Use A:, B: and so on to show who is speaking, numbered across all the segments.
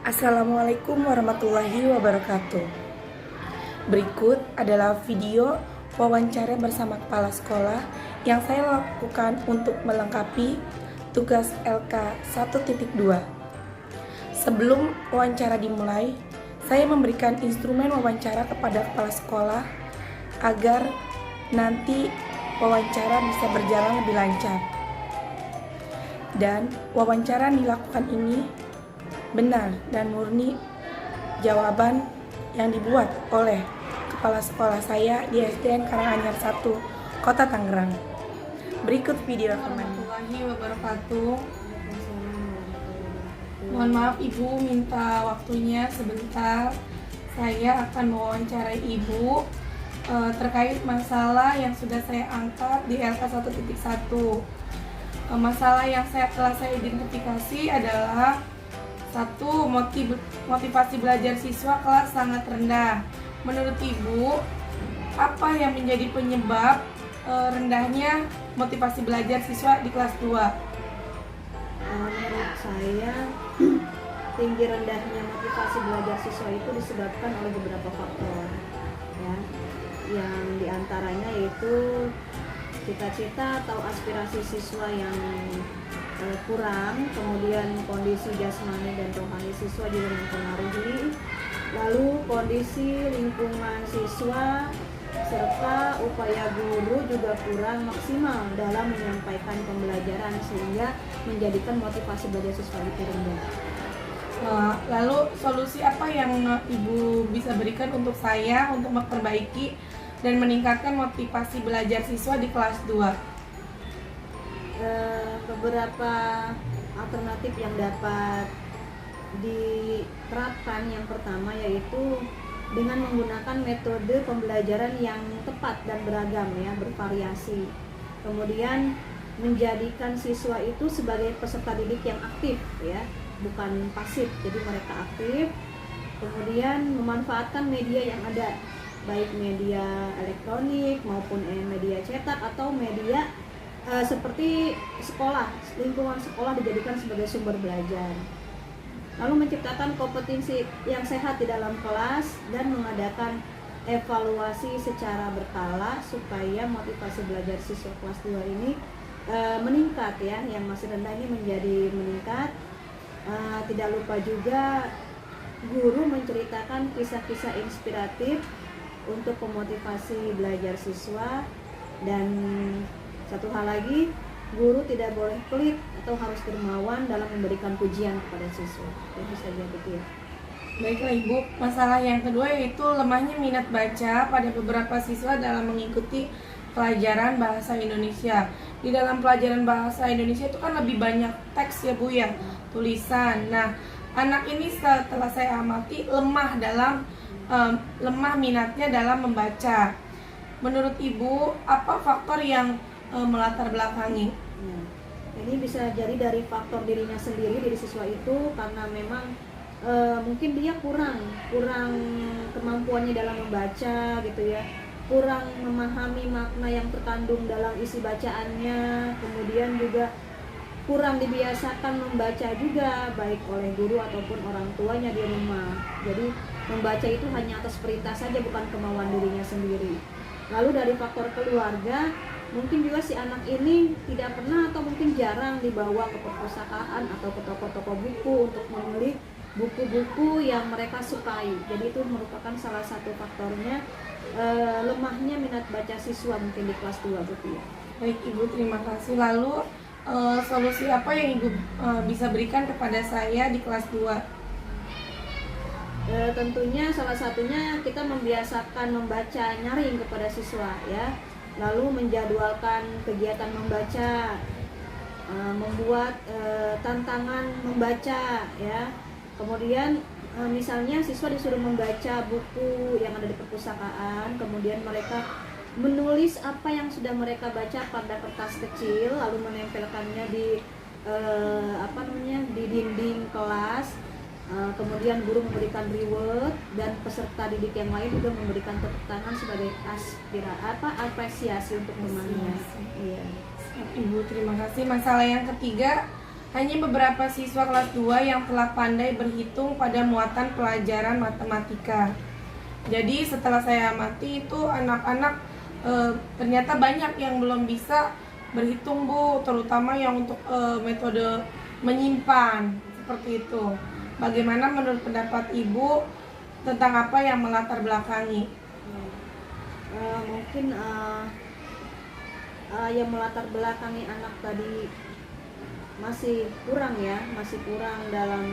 A: Assalamualaikum warahmatullahi wabarakatuh. Berikut adalah video wawancara bersama kepala sekolah yang saya lakukan untuk melengkapi tugas LK 1.2. Sebelum wawancara dimulai, saya memberikan instrumen wawancara kepada kepala sekolah agar nanti wawancara bisa berjalan lebih lancar. Dan wawancara yang dilakukan ini benar dan murni jawaban yang dibuat oleh kepala sekolah saya di SDN Karanganyar 1, Kota Tangerang. Berikut video rekaman. Warahmatullahi wabarakatuh. Mohon maaf Ibu, minta waktunya sebentar. Saya akan mewawancarai Ibu terkait masalah yang sudah saya angkat di LK 1.1. Masalah yang telah saya identifikasi adalah 1. Motivasi belajar siswa kelas sangat rendah. Menurut Ibu, apa yang menjadi penyebab rendahnya motivasi belajar siswa di kelas 2?
B: Menurut saya, tinggi rendahnya motivasi belajar siswa itu disebabkan oleh beberapa faktor, ya. Yang diantaranya yaitu cita-cita atau aspirasi siswa yang kurang, kemudian kondisi jasmani dan rohani siswa juga mempengaruhi, lalu kondisi lingkungan siswa serta upaya guru juga kurang maksimal dalam menyampaikan pembelajaran sehingga menjadikan motivasi belajar siswa itu rendah.
A: Lalu solusi apa yang Ibu bisa berikan untuk saya untuk memperbaiki dan meningkatkan motivasi belajar siswa di kelas 2?
B: Beberapa alternatif yang dapat diterapkan, yang pertama yaitu dengan menggunakan metode pembelajaran yang tepat dan beragam, ya, bervariasi. Kemudian menjadikan siswa itu sebagai peserta didik yang aktif, ya, bukan pasif, jadi mereka aktif. Kemudian memanfaatkan media yang ada, baik media elektronik maupun media cetak atau media seperti sekolah, lingkungan sekolah dijadikan sebagai sumber belajar. Lalu menciptakan kompetensi yang sehat di dalam kelas dan mengadakan evaluasi secara berkala supaya motivasi belajar siswa kelas 2 ini meningkat, ya, yang masih rendah ini menjadi meningkat. Tidak lupa juga guru menceritakan kisah-kisah inspiratif untuk memotivasi belajar siswa. Dan satu hal lagi, guru tidak boleh pelit atau harus dermawan dalam memberikan pujian kepada siswa. Itu saja, begitu ya.
A: Baiklah Ibu, masalah yang kedua yaitu lemahnya minat baca pada beberapa siswa dalam mengikuti pelajaran bahasa Indonesia. Di dalam pelajaran bahasa Indonesia itu kan lebih banyak teks, ya Bu, ya, tulisan. Nah, anak ini setelah saya amati lemah minatnya dalam membaca. Menurut Ibu, apa faktor yang melatar belakangi?
B: Ini bisa jadi dari faktor dirinya sendiri, diri siswa itu, karena memang mungkin dia kurang kemampuannya dalam membaca, gitu ya, kurang memahami makna yang terkandung dalam isi bacaannya, kemudian juga kurang dibiasakan membaca juga baik oleh guru ataupun orang tuanya di rumah. Jadi membaca itu hanya atas perintah saja, bukan kemauan dirinya sendiri. Lalu dari faktor keluarga, mungkin juga si anak ini tidak pernah atau mungkin jarang dibawa ke perpustakaan atau ke toko-toko buku untuk membeli buku-buku yang mereka sukai. Jadi itu merupakan salah satu faktornya lemahnya minat baca siswa mungkin di kelas 2, betul ya.
A: Baik Ibu, terima kasih. Lalu solusi apa yang Ibu bisa berikan kepada saya di kelas 2?
B: Tentunya salah satunya kita membiasakan membaca nyaring kepada siswa, ya. Lalu menjadwalkan kegiatan membaca, membuat tantangan membaca, ya. Kemudian misalnya siswa disuruh membaca buku yang ada di perpustakaan, kemudian mereka menulis apa yang sudah mereka baca pada kertas kecil, lalu menempelkannya di di dinding kelas. Kemudian guru memberikan reward dan peserta didik yang lain juga memberikan tepuk tangan sebagai apresiasi untuk temannya. Iya.
A: Ibu, terima kasih. Masalah yang ketiga, Hanya beberapa siswa kelas 2 yang telah pandai berhitung pada muatan pelajaran matematika. Jadi setelah saya amati itu anak-anak ternyata banyak yang belum bisa berhitung, Bu, terutama yang untuk metode menyimpan seperti itu. Bagaimana menurut pendapat Ibu tentang apa yang melatar belakangi?
B: Mungkin yang melatar belakangi anak tadi masih kurang dalam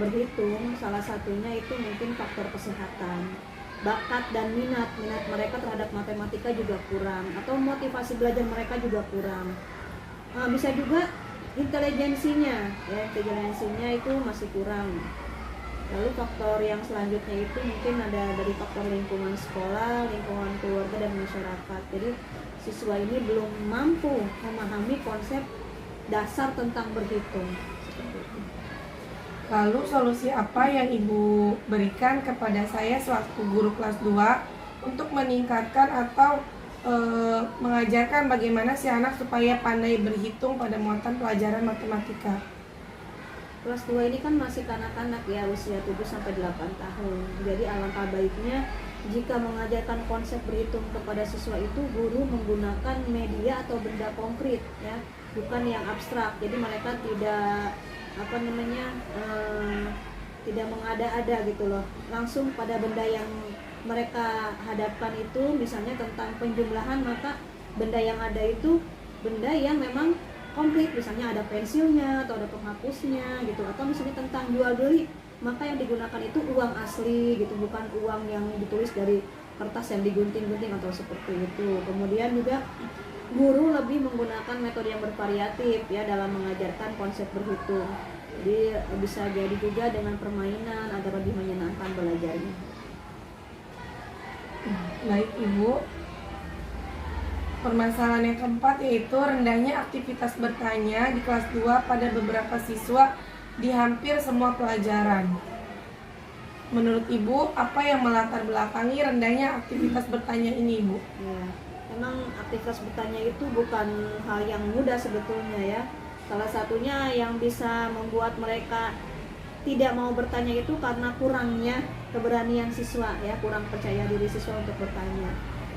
B: berhitung. Salah satunya itu mungkin faktor kesehatan, bakat dan minat mereka terhadap matematika juga kurang, atau motivasi belajar mereka juga kurang. Bisa juga intelijensinya itu masih kurang. Lalu faktor yang selanjutnya itu mungkin ada dari faktor lingkungan sekolah, lingkungan keluarga dan masyarakat. Jadi siswa ini belum mampu memahami konsep dasar tentang berhitung.
A: Lalu solusi apa yang Ibu berikan kepada saya sewaktu guru kelas 2 untuk meningkatkan atau mengajarkan bagaimana si anak supaya pandai berhitung pada muatan pelajaran matematika?
B: Kelas 2 ini kan masih kanak-kanak ya, usia 7-8 tahun. Jadi alangkah baiknya jika mengajarkan konsep berhitung kepada siswa itu guru menggunakan media atau benda konkret ya, bukan yang abstrak. Jadi mereka tidak tidak mengada-ada gitu loh, langsung pada benda yang mereka hadapkan itu. Misalnya tentang penjumlahan, maka benda yang ada itu benda yang memang komplit, misalnya ada pensilnya atau ada penghapusnya gitu. Atau misalnya tentang jual beli, maka yang digunakan itu uang asli gitu, bukan uang yang ditulis dari kertas yang digunting-gunting atau seperti itu. Kemudian juga guru lebih menggunakan metode yang bervariatif ya dalam mengajarkan konsep berhitung. Jadi bisa jadi juga dengan permainan agar lebih menyenangkan belajarnya.
A: Baik Ibu. Permasalahan yang keempat yaitu rendahnya aktivitas bertanya di kelas 2 pada beberapa siswa di hampir semua pelajaran. Menurut Ibu, apa yang melatar belakangi rendahnya aktivitas bertanya ini, Ibu?
B: Ya, memang aktivitas bertanya itu bukan hal yang mudah sebetulnya ya. Salah satunya yang bisa membuat mereka tidak mau bertanya itu karena kurangnya keberanian siswa ya, kurang percaya diri siswa untuk bertanya.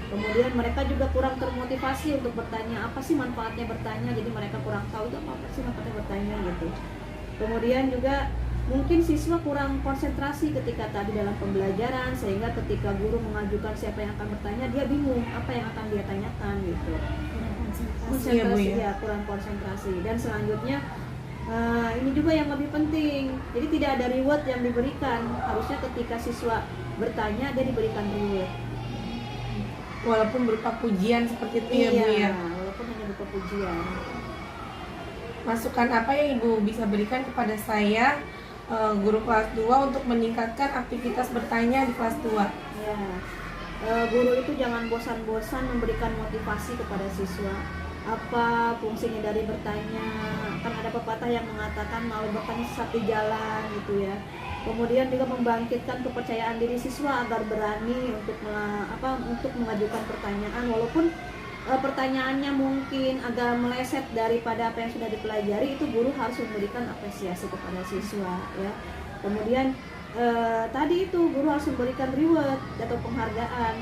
B: Kemudian mereka juga kurang termotivasi untuk bertanya, apa sih manfaatnya bertanya, jadi mereka kurang tahu itu apa sih manfaatnya bertanya gitu. Kemudian juga mungkin siswa kurang konsentrasi ketika tadi dalam pembelajaran, sehingga ketika guru mengajukan siapa yang akan bertanya, dia bingung apa yang akan dia tanyakan gitu. Konsentrasi ya, kurang konsentrasi. Dan selanjutnya ini juga yang lebih penting, jadi tidak ada reward yang diberikan. Harusnya ketika siswa bertanya dia diberikan reward,
A: walaupun berupa pujian seperti itu ya, Bu ya.
B: Walaupun hanya berupa pujian.
A: Masukan apa yang Ibu bisa berikan kepada saya, guru kelas 2, untuk meningkatkan aktivitas bertanya di kelas 2?
B: Ya, guru itu jangan bosan-bosan memberikan motivasi kepada siswa. Apa fungsinya dari bertanya? Kan ada pepatah yang mengatakan malu bertanya sesat di jalan gitu ya. Kemudian juga membangkitkan kepercayaan diri siswa agar berani untuk mengajukan pertanyaan, walaupun pertanyaannya mungkin agak meleset daripada apa yang sudah dipelajari. Itu guru harus memberikan apresiasi kepada siswa ya. Kemudian tadi itu guru harus memberikan reward atau penghargaan,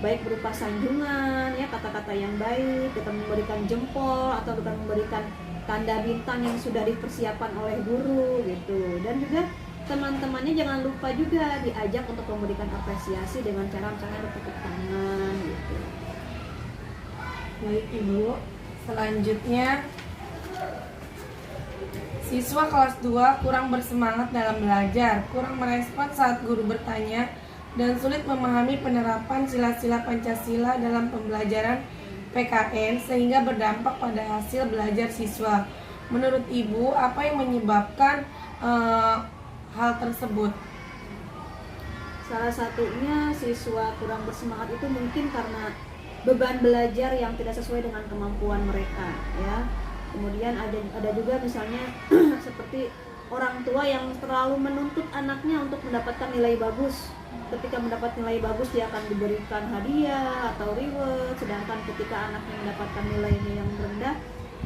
B: baik berupa sanjungan ya, kata-kata yang baik, kita memberikan jempol atau dengan memberikan tanda bintang yang sudah dipersiapkan oleh guru gitu. Dan juga teman-temannya jangan lupa juga diajak untuk memberikan apresiasi dengan cara misalnya bertepuk tangan gitu.
A: Baik Ibu, selanjutnya siswa kelas 2 kurang bersemangat dalam belajar, kurang merespon saat guru bertanya, dan sulit memahami penerapan sila-sila Pancasila dalam pembelajaran PKN sehingga berdampak pada hasil belajar siswa. Menurut Ibu, apa yang menyebabkan hal tersebut?
B: Salah satunya siswa kurang bersemangat itu mungkin karena beban belajar yang tidak sesuai dengan kemampuan mereka ya. Kemudian ada juga misalnya seperti orang tua yang terlalu menuntut anaknya untuk mendapatkan nilai bagus. Ketika mendapat nilai bagus dia akan diberikan hadiah atau reward, sedangkan ketika anaknya mendapatkan nilainya yang rendah,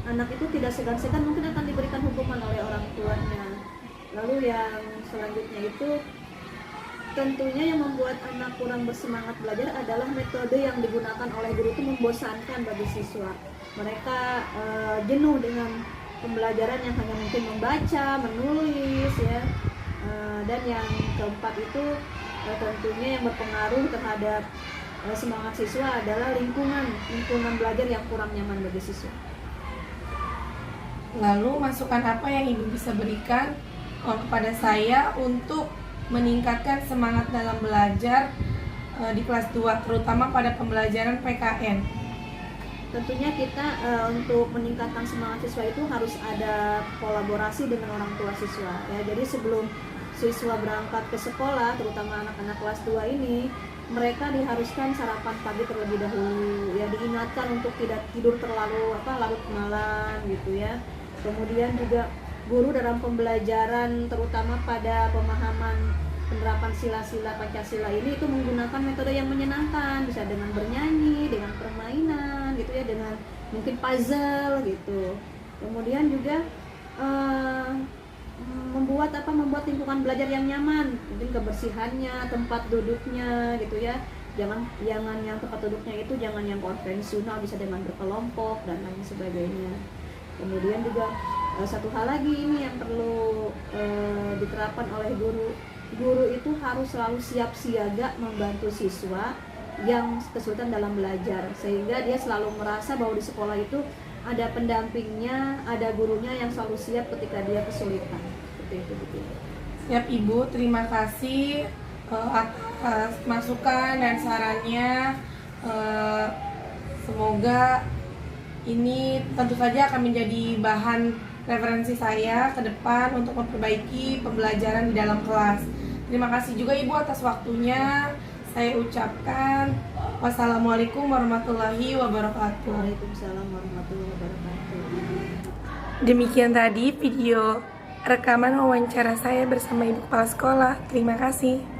B: anak itu tidak segan-segan mungkin akan diberikan hukuman oleh orang tuanya. Lalu yang selanjutnya itu tentunya yang membuat anak kurang bersemangat belajar adalah metode yang digunakan oleh guru itu membosankan bagi siswa. Mereka jenuh dengan pembelajaran yang hanya mungkin membaca, menulis ya. Dan yang keempat itu tentunya yang berpengaruh terhadap semangat siswa adalah lingkungan belajar yang kurang nyaman bagi siswa.
A: Lalu masukan apa yang Ibu bisa berikan kepada saya untuk meningkatkan semangat dalam belajar di kelas 2, terutama pada pembelajaran PKN?
B: Tentunya kita untuk meningkatkan semangat siswa itu harus ada kolaborasi dengan orang tua siswa ya. Jadi sebelum siswa berangkat ke sekolah, terutama anak-anak kelas 2 ini, mereka diharuskan sarapan pagi terlebih dahulu ya, diingatkan untuk tidak tidur terlalu larut malam gitu ya. Kemudian juga guru dalam pembelajaran terutama pada pemahaman penerapan sila-sila Pancasila ini itu menggunakan metode yang menyenangkan, bisa dengan bernyanyi, dengan permainan gitu ya, dengan mungkin puzzle gitu. Kemudian juga membuat lingkungan belajar yang nyaman, mungkin kebersihannya, tempat duduknya gitu ya. Jangan yang tempat duduknya itu jangan yang konvensional, bisa dengan berkelompok dan lain sebagainya. Kemudian juga satu hal lagi ini yang perlu diterapkan oleh guru. Guru itu harus selalu siap siaga membantu siswa yang kesulitan dalam belajar, sehingga dia selalu merasa bahwa di sekolah itu ada pendampingnya, ada gurunya yang selalu siap ketika dia kesulitan. Seperti itu betul.
A: Siap Ibu, terima kasih atas masukan dan sarannya. Semoga ini tentu saja akan menjadi bahan referensi saya ke depan untuk memperbaiki pembelajaran di dalam kelas. Terima kasih juga Ibu atas waktunya. Saya ucapkan wassalamualaikum warahmatullahi wabarakatuh.
B: Waalaikumsalam warahmatullahi wabarakatuh.
A: Demikian tadi video rekaman wawancara saya bersama Ibu Kepala Sekolah. Terima kasih.